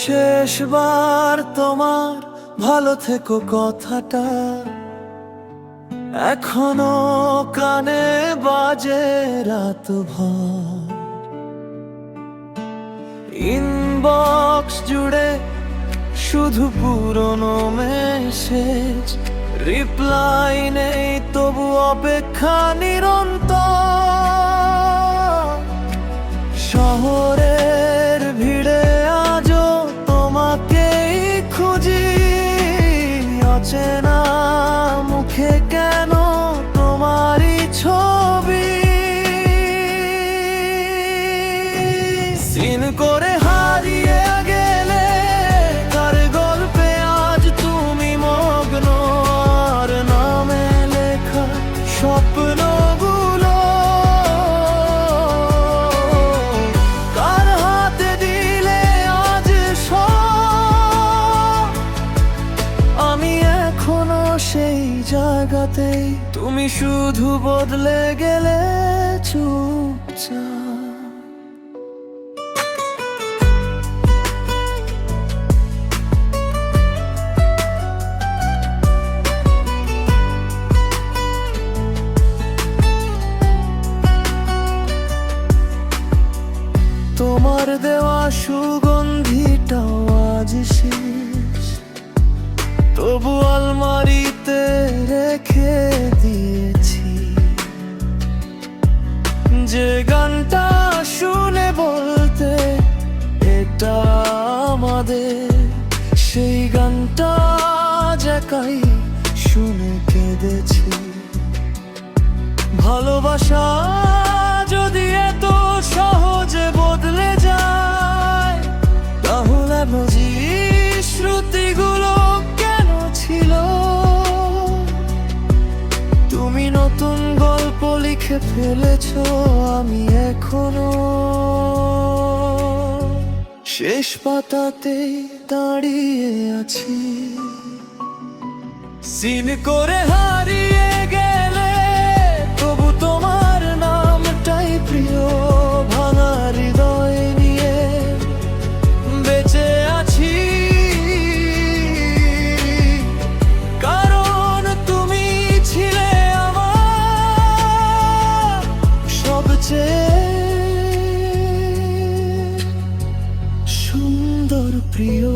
শেষবার তোমার ভালো থেকো কথাটা এখনো কানে বাজে রাত ভর। ইনবক্স জুড়ে শুধু পুরনো মেসেজ, রিপ্লাই নেই তবু অপেক্ষা নিরন্তর। শহরের ভিড়ে আজও তোমাকেই খুঁজি, অচেনা মুখে কেন তোমারই ছবি। সিন করে হারিয়ে গেলে কার গল্পে আজ তুমি মগ্ন, আর নামে লেখা স্বপ্নগুলো কার হাতে দিলে আজ সব। আমি এখনো সেই জায়গাতেই, তুমি শুধু বদলে গেলে চুপচাপ। তোমার দেওয়া সুগন্ধিটাও আজ শেষ, তবু আলমারিতে রেখে দিয়েছি। যে গানটা শুনে বলতে এটা আমাদের, সেই গানটা একাই শুনে কেঁদেছি। ভালোবাসা যদি এত সহজে বদলে যায়, তাহলে বুঝি স্মৃতিগুলো কেন ছিল। তুমি নতুন গল্প লিখে ফেলেছো, আমি এখনো শেষ পাতাতেই দাঁড়িয়ে আছি। সিন করে হারিয়ে গেলে তবু তোমার নামটাই প্রিয়। ভাঙা হৃদয় নিয়ে বেঁচে আছি, কারণ তুমি ছিলে আমার সবচেয়ে সুন্দর প্রিয়।